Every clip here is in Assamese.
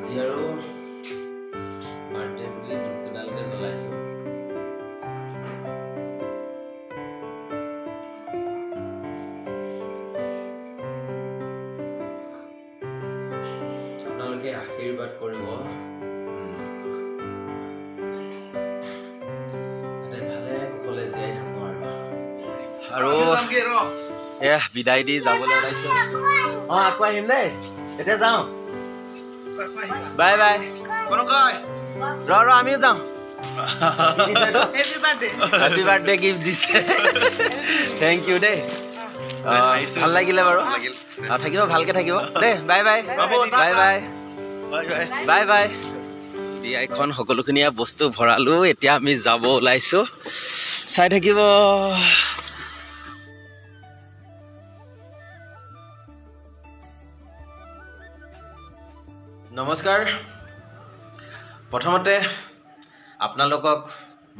আজি আৰু বাৰ্থডে বুলি ধূপডালকে জ্বলাইছো। আপোনালোকে আশীৰ্বাদ কৰিব। ভালে কুশলে জীয়াই থাকো আৰু বিদায় দি যাবলৈ ওলাইছো। আকৌ আহিম দেই, এতিয়া যাওঁ। Bye bye. আমিও যাওঁ। হেপী বাৰ্থডে গিফ্ট দিছে। থেংক ইউ দেই, ভাল লাগিলে বাৰু। থাকিব, ভালকে থাকিব দেই। Bye bye bye bye bye bye. এখন সকলোখিনিয়ে বস্তু ভৰালো, এতিয়া আমি যাব ওলাইছো। চাই থাকিব। নমস্কাৰ। প্ৰথমতে আপোনালোকক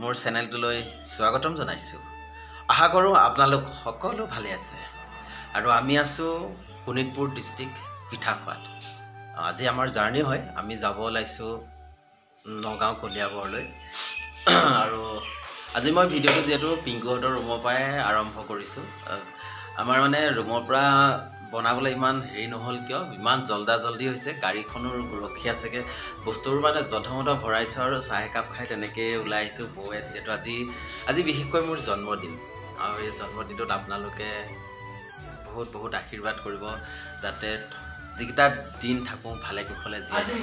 মোৰ চেনেলটোলৈ স্বাগতম জনাইছোঁ। আশা কৰোঁ আপোনালোক সকলো ভালে আছে। আৰু আমি আছোঁ শোণিতপুৰ ডিষ্ট্ৰিক্ট পিঠাখোৱাত। আজি আমাৰ জাৰ্ণি হয়। আমি যাব ওলাইছোঁ নগাঁও কলিয়াবৰলৈ। আৰু আজি মই ভিডিঅ'টো যিহেতু পিংকুহঁতৰ ৰুমৰ পৰাই আৰম্ভ কৰিছোঁ। আমাৰ মানে ৰুমৰ পৰা বনাবলৈ ইমান হেৰি নহ'ল কিয়, ইমান জল্দি হৈছে। গাড়ীখনো ৰখি আছেগৈ, বস্তুবোৰ মানে যধমধ ভৰাইছোঁ আৰু চাহ একাপ খাই তেনেকৈ ওলাই আহিছোঁ। বৌয়ে যিহেতু আজি বিশেষকৈ মোৰ জন্মদিন, আৰু এই জন্মদিনটোত আপোনালোকে বহুত আশীৰ্বাদ কৰিব, যাতে যিকেইটা দিন থাকোঁ ভালে কুশলে জীয়াই থাকোঁ।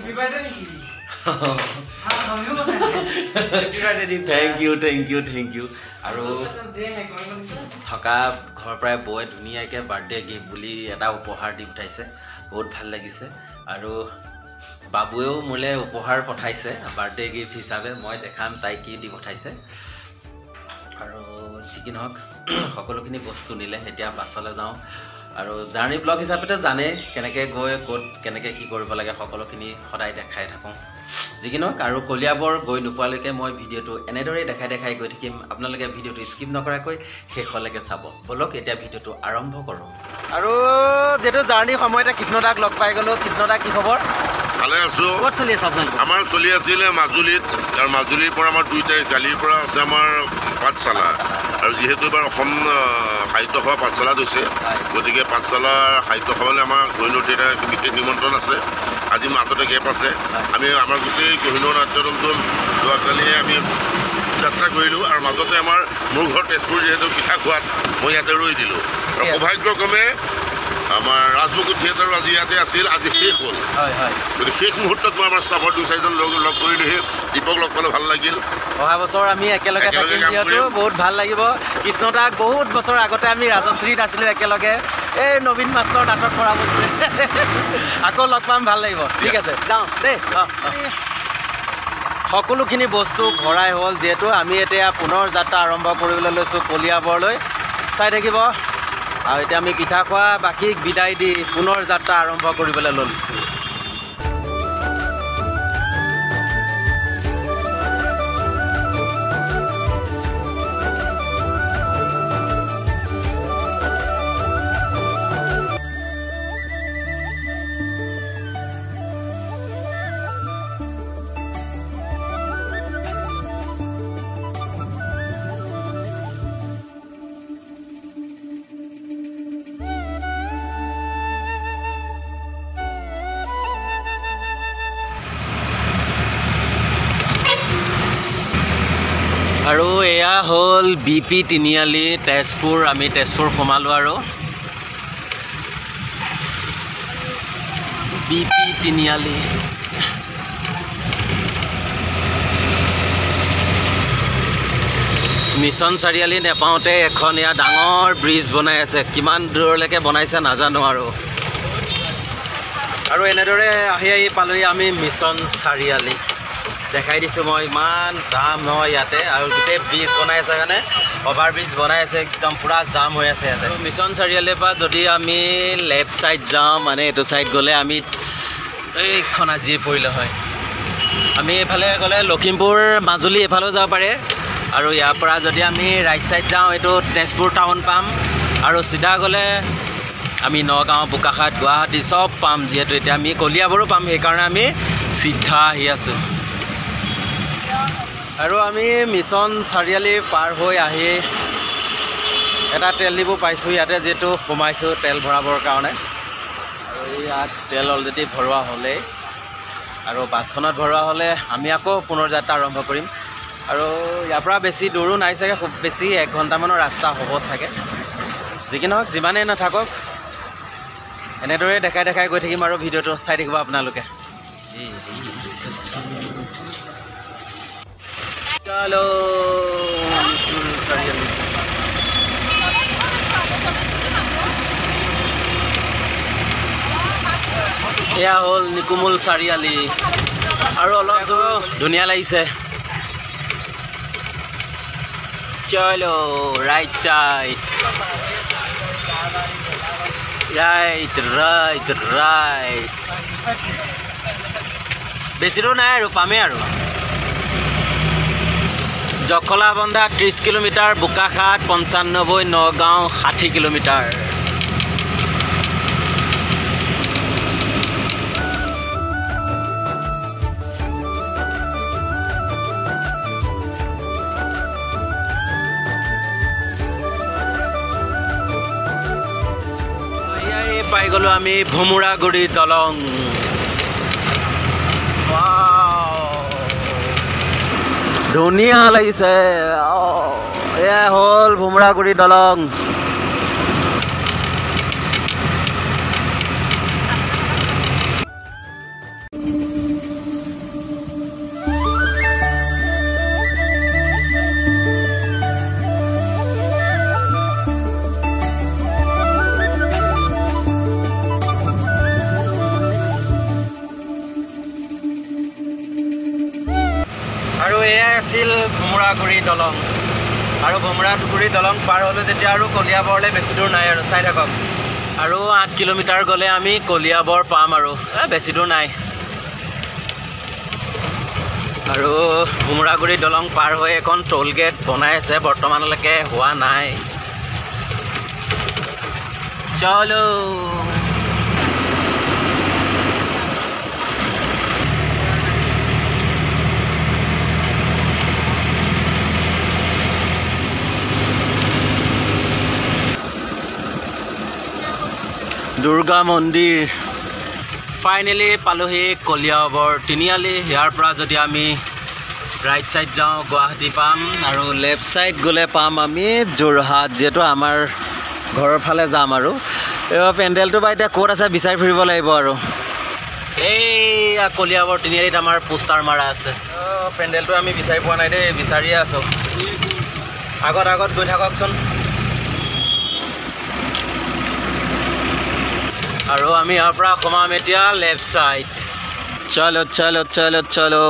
Thank you. আৰু থকা ঘৰৰ পৰাই বৌয়ে ধুনীয়াকৈ বাৰ্থডে গিফ্ট বুলি এটা উপহাৰ দি পঠাইছে, বহুত ভাল লাগিছে। আৰু বাবুৱেও মোলৈ উপহাৰ পঠাইছে বাৰ্থডে গিফ্ট হিচাপে। মই দেখাম তাই কি দি পঠাইছে। আৰু যি কি নহওক সকলোখিনি বস্তু নিলে। এতিয়া বাছলৈ যাওঁ আৰু জাৰ্ণি ব্লগ হিচাপেতো জানেই কেনেকৈ গৈ ক'ত কেনেকৈ কি কৰিব লাগে, সকলোখিনি সদায় দেখাই থাকোঁ। যি কি নহওক, আৰু কলিয়াবৰ গৈ নোপোৱালৈকে মই ভিডিঅ'টো এনেদৰেই দেখাই গৈ থাকিম। আপোনালোকে ভিডিঅ'টো স্কিপ নকৰাকৈ শেষলৈকে চাব। ব'লক এতিয়া ভিডিঅ'টো আৰম্ভ কৰোঁ। আৰু যিহেতু জাৰ্ণিৰ সময়তে কৃষ্ণদাক লগ পাই গ'লোঁ। কৃষ্ণদা, কি খবৰ? ভালে আছোঁ। ক'ত চলি আছে আপোনালোকৰ? আমাৰ চলি আছিলে মাজুলীত, আৰু মাজুলীৰ পৰা আমাৰ 2 তাৰিখ কালিৰ পৰা আছে আমাৰ পাঠশালা। আৰু যিহেতু এবাৰ অসম সাহিত্য সভা পাঠশালাত হৈছে, গতিকে পাঠশালাৰ সাহিত্য সভালৈ আমাৰ কোহিনুৰ এটা বিশেষ নিমন্ত্ৰণ আছে। আজি মাজতে গেপ আছে। আমি আমাৰ গোটেই কোহিনুৰ নাট্য দলটো যোৱাকালিয়ে আমি যাত্ৰা কৰিলোঁ। আৰু মাজতে মোৰ ঘৰ তেজপুৰ, যিহেতু পিঠাখোৱাত, মই ইয়াতে ৰৈ দিলোঁ। আৰু সৌভাগ্যক্ৰমে আমাৰ ৰাজমুকুট থিয়েটাৰো আজি ইয়াতে আছিল। আজি শেষ হ'ল। গতিকে শেষ মুহূৰ্তত মই আমাৰ ষ্টাফৰ 2-4জন লগ কৰিলোঁহি। দীপক লগ পালোঁ, ভাল লাগিল। অহা বছৰ আমি একেলগে থাকিম, যিহেতু বহুত ভাল লাগিব। কৃষ্ণদাক বহুত বছৰ আগতে আমি ৰাজশ্ৰীত আছিলোঁ একেলগে, এই নবীন মাষ্টৰ নাটক কৰা বস্তু। আকৌ লগ পাম, ভাল লাগিব। ঠিক আছে, যাওঁ দেই। সকলোখিনি বস্তু ভৰাই হ'ল, যিহেতু আমি এতিয়া পুনৰ যাত্ৰা আৰম্ভ কৰিবলৈ লৈছোঁ কলিয়াবৰলৈ। চাই থাকিব। আৰু এতিয়া আমি পিঠাখোৱা বাকীক বিদায় দি পুনৰ যাত্ৰা আৰম্ভ কৰিবলৈ লৈছোঁ। আৰু এয়া হ'ল BP তিনিআলি, তেজপুৰ। আমি তেজপুৰ সোমালোঁ আৰু BP তিনিআলি। মিছন চাৰিআলি নেপাওঁতে এখন এয়া ডাঙৰ ব্ৰিজ বনাই আছে। কিমান দূৰলৈকে বনাইছে নাজানো। আৰু এনেদৰে আহি পালোঁহি আমি মিছন চাৰিআলি। দেখাই দিছোঁ মই, ইমান জাম নহয় ইয়াতে। আৰু গোটেই ব্ৰিজ বনাই আছে, মানে অভাৰ ব্ৰিজ বনাই আছে, একদম পূৰা জাম হৈ আছে ইয়াতে। মিছন চাৰিআলিৰ পৰা যদি আমি লেফ্ট ছাইড যাওঁ, মানে এইটো ছাইড গ'লে আমি এইখন আজিয়ে পৰিলে হয়। আমি এইফালে গ'লে লখিমপুৰ, মাজুলী এইফালেও যাব পাৰে। আৰু ইয়াৰ পৰা যদি আমি ৰাইট ছাইড যাওঁ, এইটো তেজপুৰ টাউন পাম। আৰু চিধা গ'লে আমি নগাঁও, বোকাখাট, গুৱাহাটী চব পাম। যিহেতু এতিয়া আমি কলিয়াবৰো পাম, সেইকাৰণে আমি চিধা আহি আছোঁ আৰু আমি মিছন চাৰিআলি পাৰ হৈ আহি এটা তেল ডিপু পাইছোঁ ইয়াতে যিহেতু সোমাইছোঁ তেল ভৰাবৰ কাৰণে আৰু ইয়াত তেল অলৰেডি ভৰোৱা হ'লেই আৰু বাছখনত ভৰোৱা হ'লে আমি আকৌ পুনৰ যাত্ৰা আৰম্ভ কৰিম আৰু ইয়াৰ পৰা বেছি দূৰো নাই চাগে খুব বেছি 1 ঘণ্টামানৰ ৰাস্তা হ'ব চাগে যি কি নহওক যিমানেই নাথাকক এনেদৰে দেখাই দেখাই গৈ থাকিম আৰু ভিডিঅ'টো চাই থাকিব আপোনালোকে চলো এয়া হ'ল নিকুমুল চাৰিআলি আৰু অলপ দূৰ ধুনীয়া লাগিছে চলো right side right right right বেছি দূৰ নাই আৰু পামেই আৰু জখলাবন্ধা 30 কিলোমিটাৰ বোকাখাট 95 নগাঁও 60 কিলোমিটাৰ পাই গ'লো আমি ভুমুৰাগুৰি দলং ধুনীয়া লাগিছে এয়া হ'ল ভুমুৰাগুৰি দলং আৰু এয়াই আছিল ভুমুৰাগুৰি দলং আৰু ভুমুৰাগুৰি দলং পাৰ হ'লোঁ যেতিয়া আৰু কলিয়াবৰলৈ বেছি দূৰ নাই আৰু চাই থাকক আৰু 8 কিলোমিটাৰ গ'লে আমি কলিয়াবৰ পাম আৰু বেছি দূৰ নাই আৰু ভুমুৰাগুৰি দলং পাৰ হৈ এখন টোল গেট বনাই আছে বৰ্তমানলৈকে হোৱা নাই চলো দুৰ্গা মন্দিৰ ফাইনেলি পালোহি কলিয়াবৰ তিনিআলি ইয়াৰ পৰা যদি আমি ৰাইট চাইড যাওঁ গুৱাহাটী পাম আৰু লেফ্ট চাইড গ'লে পাম আমি যোৰহাট যিহেতু আমাৰ ঘৰৰ ফালে যাম আৰু পেণ্ডেলটো বা এতিয়া ক'ত আছে বিচাৰি ফুৰিব লাগিব আৰু এইয়া কলিয়াবৰ তিনিআলিত আমাৰ পোষ্টাৰ মাৰা আছে পেণ্ডেলটো আমি বিচাৰি পোৱা নাই দেই বিচাৰিয়ে আছোঁ আগত আগত গৈ থাককচোন আৰু আমি ইয়াৰ পৰা সোমাম এতিয়া লেফ্ট চাইড চলো চলো চলো চলো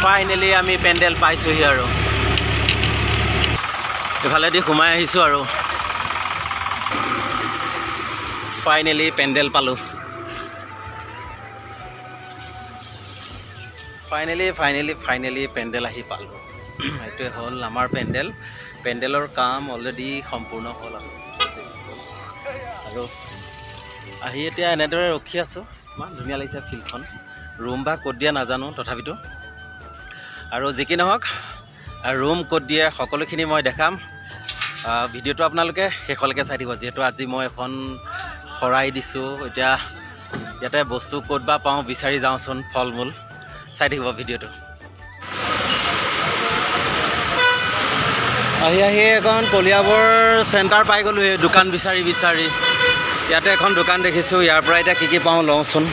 ফাইনেলি আমি পেণ্ডেল পাইছোঁহি আৰু ইফালেদি সোমাই আহিছোঁ আৰু ফাইনেলি পেণ্ডেল পালোঁ ফাইনেলি পেণ্ডেল আহি পালোঁ এইটোৱে হ'ল আমাৰ পেণ্ডেলৰ কাম অলৰেডি সম্পূৰ্ণ হ'ল আৰু আহি এতিয়া এনেদৰে ৰখি আছোঁ ইমান ধুনীয়া লাগিছে ফিল্ডখন ৰুম বা ক'ত দিয়া নাজানো তথাপিতো আৰু যি কি নহওক ৰুম ক'ত দিয়ে সকলোখিনি মই দেখাম ভিডিঅ'টো আপোনালোকে শেষলৈকে চাই দিব যিহেতু আজি মই এখন শৰাই দিছোঁ এতিয়া ইয়াতে বস্তু ক'ত বা পাওঁ বিচাৰি যাওঁচোন ফল মূল চাই থাকিব ভিডিঅ'টো আহি এখন কলিয়াবৰ চেণ্টাৰ পাই গ'লোঁ এই দোকান বিচাৰি ইয়াতে এখন দোকান দেখিছোঁ ইয়াৰ পৰা এতিয়া কি পাওঁ লওঁচোন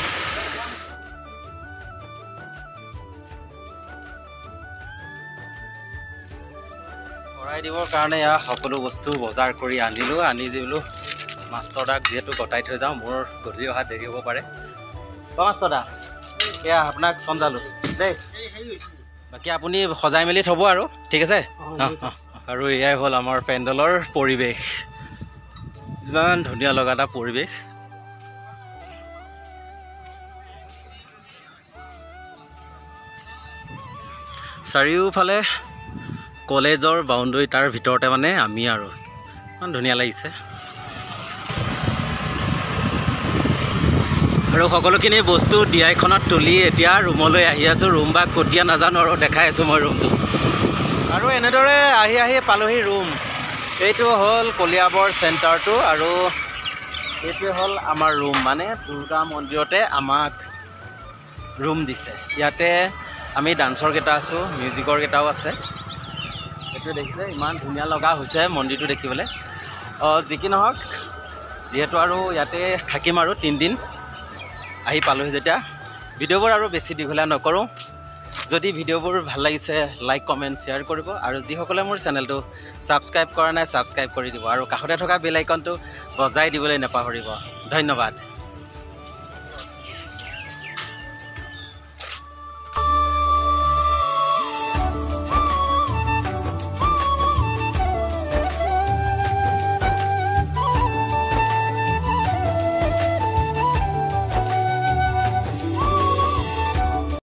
শৰাই দিবৰ কাৰণে এয়া সকলো বস্তু বজাৰ কৰি আনিলোঁ আনি বোলো মাষ্টৰ দাক যিহেতু কটাই থৈ যাওঁ মোৰ গধূলি অহা দেৰি হ'ব পাৰে মাষ্টৰ দা এয়া আপোনাক চমজালোঁ দেই বাকী আপুনি সজাই মেলি থ'ব আৰু ঠিক আছে আৰু এয়াই হ'ল আমাৰ পেণ্ডেলৰ পৰিৱেশ ইমান ধুনীয়া লগা এটা পৰিৱেশ চাৰিওফালে কলেজৰ বাউণ্ডৰী তাৰ ভিতৰতে মানে আমি আৰু ইমান ধুনীয়া লাগিছে আৰু সকলোখিনি বস্তু দিয়াইখনত তুলি এতিয়া ৰুমলৈ আহি আছোঁ ৰুম বা ক'ত দিয়া নাজানো আৰু দেখাই আছোঁ মই ৰুমটো আৰু এনেদৰে আহি আহি পালোহি ৰুম এইটো হ'ল কলিয়াবৰ চেণ্টাৰটো আৰু এইটোৱে হ'ল আমাৰ ৰুম মানে দুৰ্গা মন্দিৰতে আমাক ৰুম দিছে ইয়াতে আমি ডান্সৰ কেইটা আছোঁ মিউজিকৰ কেইটাও আছে এইটো দেখিছে ইমান ধুনীয়া লগা হৈছে মন্দিৰটো দেখিবলৈ যি কি নহওক যিহেতু আৰু ইয়াতে থাকিম আৰু 3 দিন আহি পালোহি যেতিয়া ভিডিঅ'বোৰ আৰু বেছি দীঘলীয়া নকৰোঁ যদি ভিডিঅ'বোৰ ভাল লাগিছে লাইক কমেণ্ট শ্বেয়াৰ কৰিব আৰু যিসকলে মোৰ চেনেলটো ছাবস্ক্ৰাইব কৰা নাই ছাবস্ক্ৰাইব কৰি দিব আৰু কাষতে থকা বেল আইকনটো বজাই দিবলৈ নাপাহৰিব ধন্যবাদ